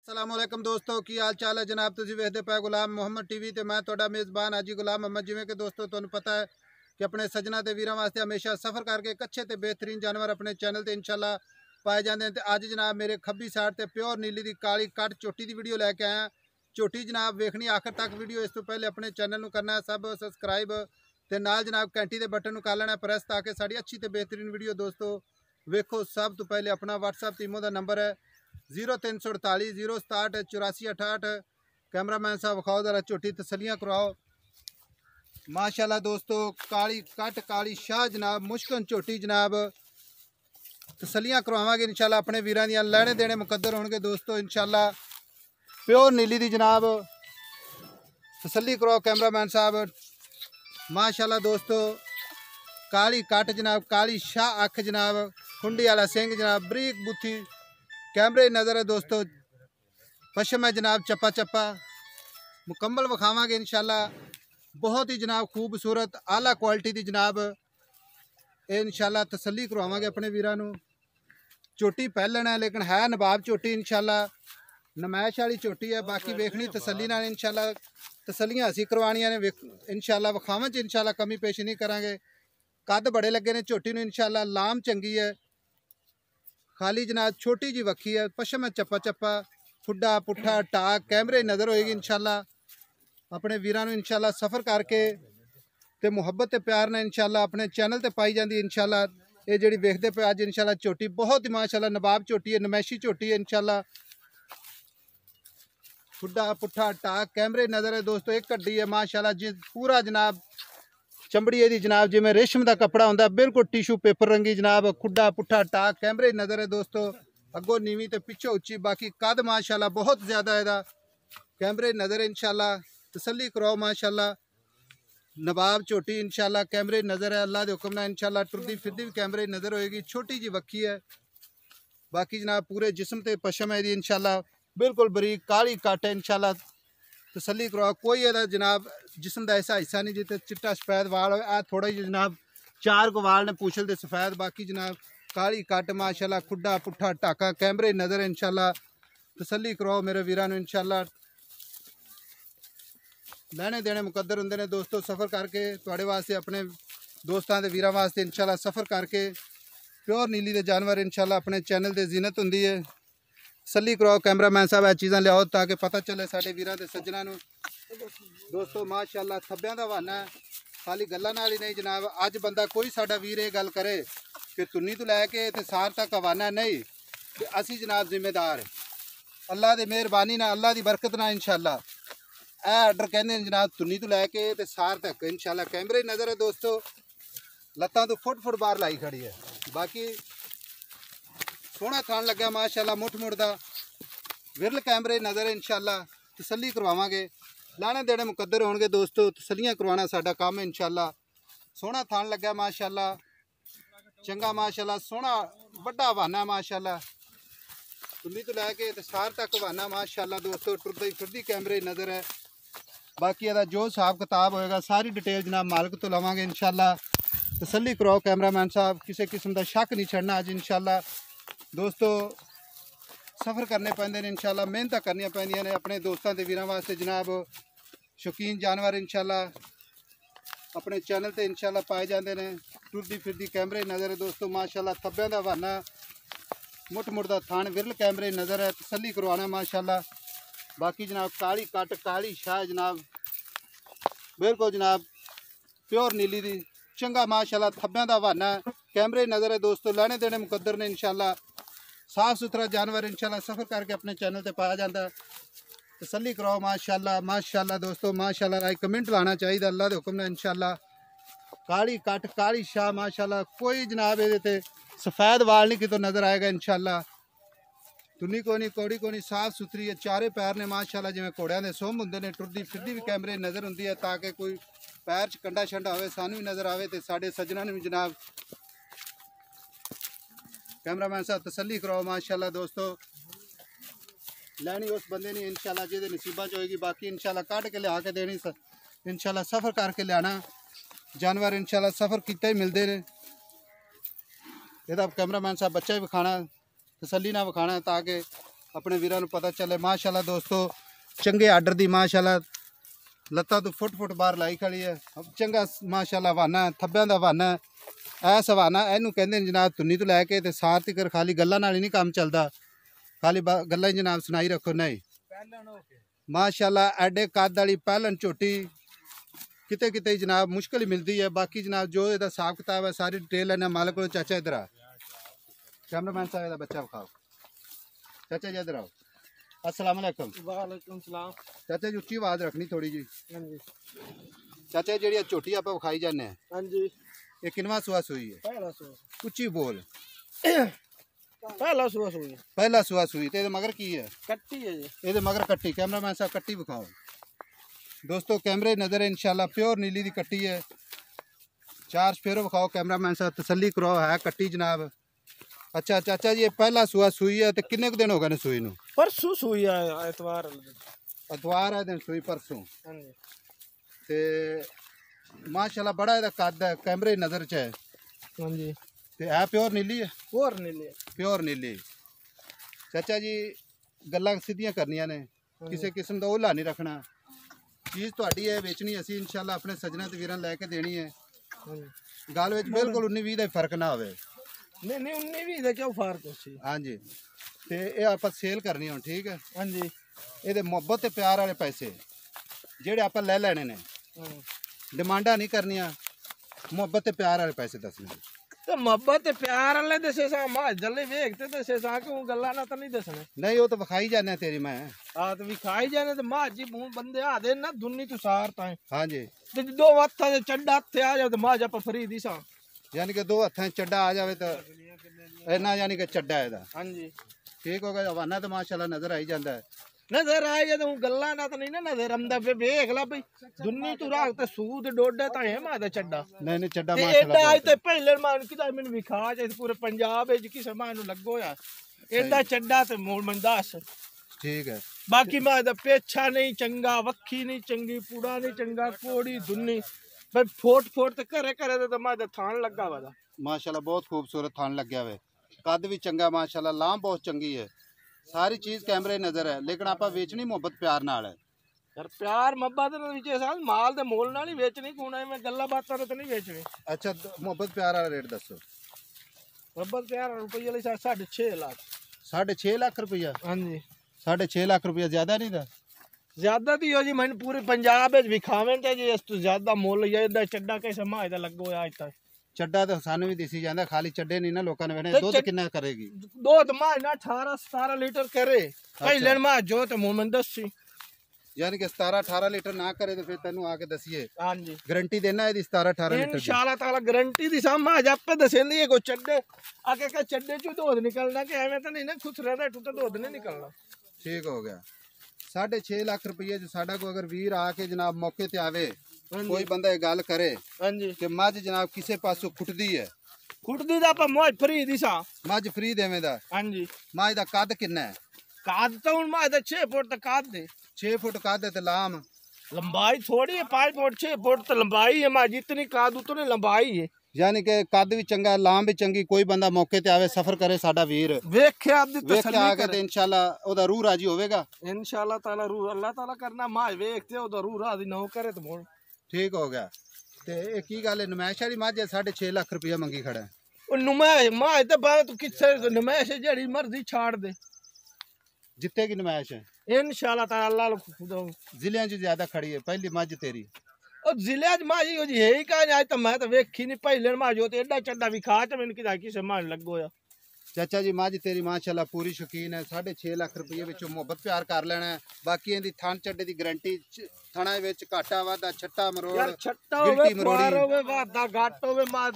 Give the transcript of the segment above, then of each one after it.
अस्सलामुअलैकुम दोस्तों की हाल चाल है जनाब। तुम वेखते पे गुलाम मुहम्मद टीवी ते मैं तुहाडा मेज़बान हाजी गुलाम मोहम्मद। जिवें कि दोस्तों तुहानू पता है कि अपने सजना ते वीरां वास्ते हमेशा सफ़र करके एक अच्छे ते बेहतरीन जानवर अपने चैनल ते इंशाल्लाह पाए जाते हैं। तो अज जनाब मेरे खब्बी साइड ते प्योर नीली दी काली कट झोटी की वीडियो लैके आया। झोटी जनाब वेखनी आखिर तक वीडियो। इस तो पहले अपने चैनल नू करना है सब सबसक्राइब ते नाल जनाब घंटी के बटन कर लेना प्रेस ताकि साड़ी अच्छी ते बेहतरीन वीडियो दोस्तों वेखो। सब तो पहले अपना व्हाट्सअप टीमों का नंबर है 0348 067 84 68। कैमरामैन साहब विखाओ जरा झोटी तसलियाँ करवाओ। माशाल्लाह दोस्तों काली कट काली शाह जनाब मुश्किल झोटी जनाब तसलियाँ करवावांगे इंशाल्लाह। अपने वीरां दियां लैने देने मुकद्दर होंगे दोस्तों इंशाल्लाह। प्योर नीली दी जनाब तसली करवाओ कैमरामैन साहब। माशाल्लाह दोस्तों काली कट जनाब काली शाह अख जनाब खुंडी वाला सिंह जनाब बरीक बुथी कैमरे नज़र है दोस्तों। पशम है जनाब चप्पा चप्पा मुकम्मल विखावांगे इंशाल्लाह। बहुत ही जनाब खूबसूरत आला क्वालिटी की जनाब ये इंशाल्लाह तसली करवावांगे अपने वीरां नू। झोटी पहलन है लेकिन है नवाब झोटी इंशाल्लाह नमैश वाली झोटी है। बाकी वेखनी तसली नाल इंशाल्लाह तसलियां असी करवानियां ने इंशाल्लाह विखावन च इंशाल्लाह कमी पेश नहीं करांगे। कद बड़े लगे ने झोटी नू इंशाल्लाह लाम चंगी है। खाली जनाब छोटी जी वक्खी है पशम है चप्पा चप्पा खुड्डा पुट्ठा टाक कैमरे नज़र होएगी इंशाल्लाह। अपने वीरां नू इंशाल्लाह सफ़र करके ते मुहब्बत ते प्यार ने इंशाल्लाह अपने चैनल ते पाई जाती इंशाल्लाह। ये जिहड़ी वेखदे पे अज इंशाल्लाह झोटी बहुत ही माशाल्लाह नवाब झोटी है नमैशी झोटी है इंशाल्लाह। खुड्डा पुट्ठा टाक कैमरे नज़र है दोस्तों। एक कड्डी है माशाल्लाह जी पूरा जनाब चमड़ी यदी जनाब जिमें रेशम का कपड़ा होंगे बिल्कुल टिशू पेपर रंगी जनाब। खुड्डा पुट्ठा टाक कैमरे नज़र है दोस्तों। अगों नीवी तो पिछों उच्ची बाकी कद माशाल्लाह बहुत ज़्यादा है कैमरे नज़र है इंशाल्लाह। तसली कराओ माशाल्लाह नवाब झोटी इंशाल्लाह कैमरे नज़र है। अल्लाह के हुक्म नाल इंशाल्लाह टुरदी फिरदी भी कैमरे नज़र होएगी। छोटी जी वक्खी है बाकी जनाब पूरे जिस्म ते पशम है इंशाल्लाह बिल्कुल बरीक काली कट है इंशाल्लाह। तसली करवाओ कोई ये जनाब जिसम का ऐसा हिस्सा नहीं जिते चिट्टा सफेद वाल हो थोड़ा जी जनाब चार को वाल ने पूछल दे सफेद। बाकी जनाब काली कट माशाल्लाह खुड्डा पुट्ठा टाका कैमरे नज़र है इंशाल्लाह। तसली कराओ मेरे वीरां नू इंशाल्लाह। लैने देने मुकद्दर होंगे ने दोस्तों सफ़र करके तुहाडे वास्ते अपने दोस्तों के वीरां वास्ते इंशाल्लाह सफ़र करके प्योर नीली के जानवर इंशाल्लाह अपने चैनल की जीनत होंगी है। तसली कराओ कैमरामैन साहब चीज़ां लियाओ ताकि पता चले साडे वीरां ते सज्जनां नू दोस्तों। माशाल्लाह थब्बियां दा बहाना है खाली गल्लां नाल ही नहीं जनाब। अज बंदा कोई साडा वीर ये गल करे कि तुन्नी तो लैके ते सार तक हवाना नहीं कि असी जनाब जिम्मेदार अल्लाह की मेहरबानी ना अल्लाह की बरकत ना इंशाल्लाह ए आर्डर कहते जनाब तुन्नी तो लैके ते सार तक इंशाल्लाह। कैमरे नज़र है दोस्तों लत्तां तो फुट बाहर लाई खड़ी है। बाकी सोहना थान लग्या माशाल्लाह मुठ मुड़दा विरल कैमरे नज़र है इंशाल्लाह। तसली करवावांगे लाने देने मुकद्दर होंगे दोस्तों। तसलियाँ करवाना साडा काम है इंशाल्लाह। सोहना थान लग्या माशाल्लाह चंगा माशाल्लाह सोहना बड़ा हवाना माशाल्लाह तुल्ली तो लैके ते सार तक हवाना माशाल्लाह दोस्तों। टुरदी फिरदी कैमरे नज़र है। बाकी यदा जो हिसाब किताब होएगा सारी डिटेल जनाब मालिक तो लवांगे इंशाल्लाह। तसली कराओ कैमरामैन साहब किसी किस्म का शक नहीं छड़ना अज इंशाल्लाह दोस्तों। सफ़र करने पैंदे ने इंशाल्लाह मेहनत करनियां पैंदियां ने अपने दोस्तों के वीरां वास्ते जनाब। शौकीन जानवर इंशाल्लाह अपने चैनल ते इंशाल्लाह पाए जाते हैं। टुरदी फिरदी कैमरे नज़र है दोस्तों माशाल्लाह थब्बियां दा बहाना मुठ मुड़दा थान विरल कैमरे नज़र है। तसली करवाना माशाल्लाह। बाकी जनाब काली कट काली शाह जनाब बिल्कुल जनाब प्योर नीली दी चंगा माशाल्लाह थब्बियां दा बहाना कैमरे नज़र है दोस्तों। लैने देने मुकद्दर ने इंशाल्लाह। साफ सुथरा जानवर इंशाल्लाह सफ़र करके अपने चैनल पर पाया जाता है। तसली कराओ माशाल्लाह माशाल्लाह दोस्तों माशाल्लाह। लाइक कमेंट लाना चाहिए अल्लाह के हुक्म ने इंशाल्लाह। काली कट काली शाह माशाल्लाह कोई जनाब ये सफ़ेद वाल नहीं कितों नज़र आएगा इंशाल्लाह। तुन्नी को नहीं कौड़ी को नहीं साफ सुथरी है चारे पैर ने माशाल्लाह जिवें घोड़ियां दे सुम हुंदे ने। टुरदी फिरदी भी कैमरे नज़र होंदी है ताकि कोई पैर च कंडा शंडा होवे सानू भी नज़र आवे ते साडे सज्जनां नूं भी जनाब। कैमरामैन साहब तसली कराओ माशाल्लाह दोस्तों। लैनी उस बंदे ने इंशाल्लाह जिहदे नसीबां च होएगी। बाकी इंशाल्लाह कट के लिया के देनी इंशाल्लाह सफ़र करके लियाना जानवर इंशाल्लाह सफ़र किते ही मिलते हैं। यदा कैमरामैन साहब बच्चा भी विखाना तसली ना विखाना ताकि अपने वीरां नूं पता चले। माशाल्लाह दोस्तों चंगे आर्डर दी माशाल्लाह लत्तां तो फुट बाहर लाई खड़ी है। चंगा माशाल्लाह हवाना थब्बियां दा हवाना ऐस हवाना इहनूं कहंदे ने जनाब धुन्नी तो लैके ते सार तिकर खाली गल्लां नाल ही नहीं काम चलदा, खाली गल्लां ही जनाब सुनाई रखो नहीं। माशाल्लाह एडे कद वाली पहलन झोटी किते किते जनाब मुश्किल ही मिलती है। बाकी जनाब जो इहदा हिसाब किताब है सारी डिटेल है मालिक को। चाचा इधर आ, कैमरामैन साहब इहदा बच्चा विखाओ। चाचा जी इधर आओ। अस्सलाम वालेकुम। वालेकुम सलाम। चाचा जी उच्ची आवाज़ रखनी थोड़ी जी। हाँ जी चाचा जी जी झोटी आप विखाई जाने हैं, हाँ जी ये किनवा सुआ सुई है? पहला सुआ उच्ची बोल। पहला सुआ सुई पहला सुआ सुई ते मगर की है? कट्टी है जी। ये मगर कट्टी। कैमरामैन साहब कट्टी विखाओ। दोस्तों कैमरे नज़र है इंशाल्लाह प्योर नीली दी कट्टी है। चार स्पेरो विखाओ कैमरामैन साहब तसल्ली कराओ है कट्टी जनाब। अच्छा चाचा जी ये पहला सुआ सुई है तो किन्ने दिन हो गए ने सुई नूं? परसों सुई है एतवार अतवार है दिन सुई परसों। हाँ जी ते माशाल्लाह बड़ा इहदा कद है कैमरे नज़र च है। हाँ जी ते है प्योर नीली है? और नीले प्योर नीली। चाचा जी गल्लां सीधियां करनियां ने, किसी किस्म का ओला नहीं रखना। चीज़ तुहाडी है बेचनी असी इंशाल्लाह अपने सज्जनां ते वीरां लैके देनी है। गल विच बिल्कुल 19-20 दा फर्क ना होवे। नहीं नहीं 19-20 ਦਾ ਕਿਉਂ ਫਰਕ ਸੀ? हाँ जी ते ये आपां सेल करनी हुण ठीक है। हाँ जी ਇਹਦੇ ਮੁਹੱਬਤ ਤੇ ਪਿਆਰ ਵਾਲੇ ਪੈਸੇ ਜਿਹੜੇ ਆਪਾਂ ਲੈ ਲੈਣੇ ਨੇ, ਡਿਮਾਂਡਾਂ ਨਹੀਂ ਕਰਨੀਆਂ, ਮੁਹੱਬਤ ਤੇ ਪਿਆਰ ਵਾਲੇ ਪੈਸੇ ਦੱਸਣੇ। ਤੇ ਮੁਹੱਬਤ ਤੇ ਪਿਆਰ ਵਾਲੇ ਦੱਸੇ ਸਾ ਮਾਂ ਜੱਲੇ ਵੇਖਤੇ ਦੱਸੇ ਸਾ ਕਿ ਉਹ ਗੱਲਾਂ ਨਾ ਤਾਂ ਨਹੀਂ ਦੱਸਣੇ। ਨਹੀਂ ਉਹ ਤਾਂ ਵਿਖਾਈ ਜਾਂਦੇ ਤੇਰੀ ਮੈਂ। ਆ ਤੇ ਵਿਖਾਈ ਜਾਣੇ ਤੇ ਮਾਂ ਜੀ ਬੰਦੇ ਆ ਦੇ ਨਾ ਦੁੰਨੀ ਤੋਂ ਸਾਰ ਤਾਂ ਹਾਂਜੀ ਤੇ ਦੋ ਹੱਥਾਂ ਦੇ ਚੱਡਾ ਹੱਥੇ ਆ ਜਾ ਤੇ ਮਾਂ ਜਾ ਫਰੀ ਦੀ ਸਾ ਯਾਨੀ ਕਿ ਦੋ ਹੱਥਾਂ 'ਚ ਚੱਡਾ ਆ ਜਾਵੇ ਤਾਂ ਇੰਨਾ ਯਾਨੀ ਕਿ ਚੱਡਾ ਇਹਦਾ ਹਾਂਜੀ ਠੀਕ ਹੋ ਗਿਆ। ਹਵਾਨਾ ਤਾਂ ਮਾਸ਼ਾਅੱਲਾ ਨਜ਼ਰ ਆਈ ਜਾਂਦਾ ਹੈ। नजर आए जब गल्ला ना तो नहीं ना नजर आंदा पे वेख ला भाई दुन्नी तू राख ते सूद डोडा ता है मादा चड्डा नहीं नहीं चड्डा ते माशाल्लाह एडा ते पहले मान किदा मैनू विखा जे पूरे पंजाब विच किसे मान लगो या एडा चड्डा ते मूल मंदास ठीक है। बाकी मादा पेछा नहीं चंगा, वक्खी नहीं चंगी, पूड़ा नहीं चंगा, कोड़ी दुन्नी भाई फोट ते करे करे ते मादा थान लगा वादा माशाल्लाह बहुत खूबसूरत थान लग गया वे। कद भी चंगा माशाल्लाह, लाम बहुत चंगी है, सारी चीज़ कैमरे नज़र है। लेकिन आप बेचनी मुहब्बत प्यार नाल है। यार प्यार मुहब्बत विच साल माल दे मोल नाल ही बेचनी कोना मैं गल्ला बातां तो नहीं बेचनी। अच्छा मुहब्बत प्यार वाला रेट दसो। मुहब्बत प्यार रुपये वाली 6.5 लाख। 6.5 लाख रुपया? हाँ जी 6.5 लाख रुपया ज़्यादा नहीं था? ज्यादा तो जी मैंने पूरे पंजाब विखावे जी इस तो ज्यादा मुल या चड्डा कैसे माँ लगो आज तक ਚੱਡਾ ਤਾਂ ਸਾਨੂੰ ਵੀ ਦਿਸੀ ਜਾਂਦਾ, ਖਾਲੀ ਚੱਡੇ ਨਹੀਂ ਨਾ ਲੋਕਾਂ ਨੇ ਵੇਣੇ। ਦੁੱਧ ਕਿੰਨਾ ਕਰੇਗੀ? ਦੁੱਧ ਮਾਂ ਨਾ 18-17 ਲੀਟਰ करे ਪਹਿਲੇ ਮਾਂ ਜੋ ਤੇ ਮੂੰਹ ਦੱਸੀ ਯਾਨੀ ਕਿ 17-18 ਲੀਟਰ ਨਾ ਕਰੇ ਤੇ ਫਿਰ ਤੈਨੂੰ ਆ ਕੇ ਦਸੀਏ। ਹਾਂਜੀ ਗਾਰੰਟੀ ਦੇਣਾ ਇਹਦੀ 17-18 ਲੀਟਰ ਦੀ ਇਨਸ਼ਾਅੱਲਾ ਤਾਲਾ ਗਾਰੰਟੀ ਦੀ ਸਾਮਾ ਅੱਜ ਆਪੇ ਦਸੇਂਦੀ ਹੈ ਕੋ ਚੱਡੇ ਆਕੇ ਕਾ ਚੱਡੇ ਚੋਂ ਦੁੱਧ ਨਿਕਲਣਾ ਕਿ ਐਵੇਂ ਤਾਂ ਨਹੀਂ ਨਾ ਖੁਸਰਾ ਦਾ ਟੁੱਟਾ ਦੁੱਧ ਨਹੀਂ ਨਿਕਲਣਾ। ਠੀਕ ਹੋ ਗਿਆ। 6.5 ਲੱਖ ਰੁਪਏ ਜੋ ਸਾਡਾ ਕੋ ਅਗਰ ਵੀਰ ਆ ਕੇ ਜਨਾਬ ਮੌਕੇ ਤੇ ਆਵੇ, ਕੋਈ ਬੰਦਾ ਇਹ ਗੱਲ ਕਰੇ ਹਾਂਜੀ ਕਿ ਮੱਝ ਜਨਾਬ ਕਿਸੇ ਪਾਸੋਂ ਖੁੱਟਦੀ ਹੈ, ਖੁੱਟਦੀ ਦਾ ਆਪਾਂ ਮੋਜ ਫਰੀ ਦੀ ਸਾ ਮੱਝ ਫਰੀ ਦੇਵੇਂ ਦਾ। ਹਾਂਜੀ ਮੱਝ ਦਾ ਕੱਦ ਕਿੰਨਾ ਹੈ? ਕਾਦ ਤਾਂ ਹੁਣ ਮਾਂ ਦਾ 6 ਫੁੱਟ ਤੱਕ ਕਾਦ ਦੇ 6 ਫੁੱਟ ਕੱਦ ਤੇ ਲਾਮ लंबाई थोड़ी है 5 फुट 6 फुट तो लंबाई है माँ जितनी काद उतनी लंबाई है। यानी कि कद भी चंगा, लाम भी चंगी। कोई बंदा मौके ते आवे सफर करे साडा वीर वेखे आप दी वेख तसल्ली आके करे ते इंशाल्लाह ओदा रूह राजी होवेगा। इंशाल्लाह ताला रूह अल्लाह ताला करना माँ वेखते ओदा रूह राजी ना हो करे तो बोल ठीक हो गया। ते ये की गल है नुमाइश वाली मझ 6.5 लाख रुपया मंगी खड़ा है। ओ नुमाइश माँ ते बात तू किथे नुमाइश जेड़ी मर्जी छाड़ दे जितने की नुमाइश है इंशाल्लाह ताला अल्लाह जिले च ज्यादा खड़ी है। पहली मझ तेरी और जिले च माँ जी है ही का आज तो मैं तो वेखी नहीं पहले माँ जो ते एडा चड्डा विखा च मैंने किदा किसे मान लगो या चाचा जी मझ तेरी माशाल्लाह पूरी शौकीन है। 6.5 लाख रुपये विचों मुहब्बत प्यार कर लेना है। बाकी इहदी थन चड्डे दी गारंटी थणा विच घाटा वाधा छट्टा मरोड़ यार छट्टा होवे पार होवे वाधा घाट होवे मां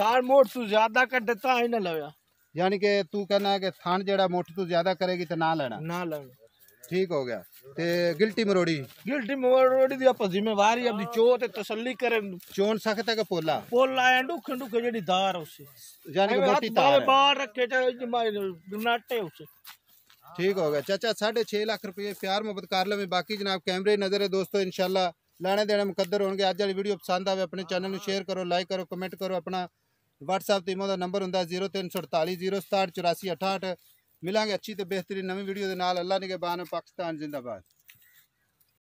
थार मोड़ तू ज्यादा कट ता ही ना लवया। यानी कि तू कहना है कि थान जेड़ा मुठ तू ज्यादा करेगी तो ना लेना। ना लेना ठीक हो गया। ते गिल्टी मरोड़ी दी आप जिम्मेवारी अपनी चो ते तसल्ली करे चोन सख्त है कि पोला पोला आया डुख डुख जेडी धार उसे यानी कि मोटी तार है। बाहर रखे नाटे उसे ठीक हो गया। चाचा 6.5 लाख रुपये प्यार मोहब्बत कर ले। बाकी जनाब कैमरे नजर है दोस्तों इंशाल्लाह लेने देने मुकद्दर होंगे। अज वाली वीडियो पसंद आवे अपने चैनल में शेयर करो, लाइक करो, कमेंट करो। अपना WhatsApp ते इमो दा नंबर हुंदा 0348 067 84 68। ਮਿਲਾਂਗੇ ਅੱਛੀ ਤੇ ਬਿਹਤਰੀਨ ਨਵੀਂ ਵੀਡੀਓ ਦੇ ਨਾਲ। ਅੱਲਾ ਨਿਗਹਿਬਾਨ, ਪਾਕਿਸਤਾਨ ਜ਼ਿੰਦਾਬਾਦ।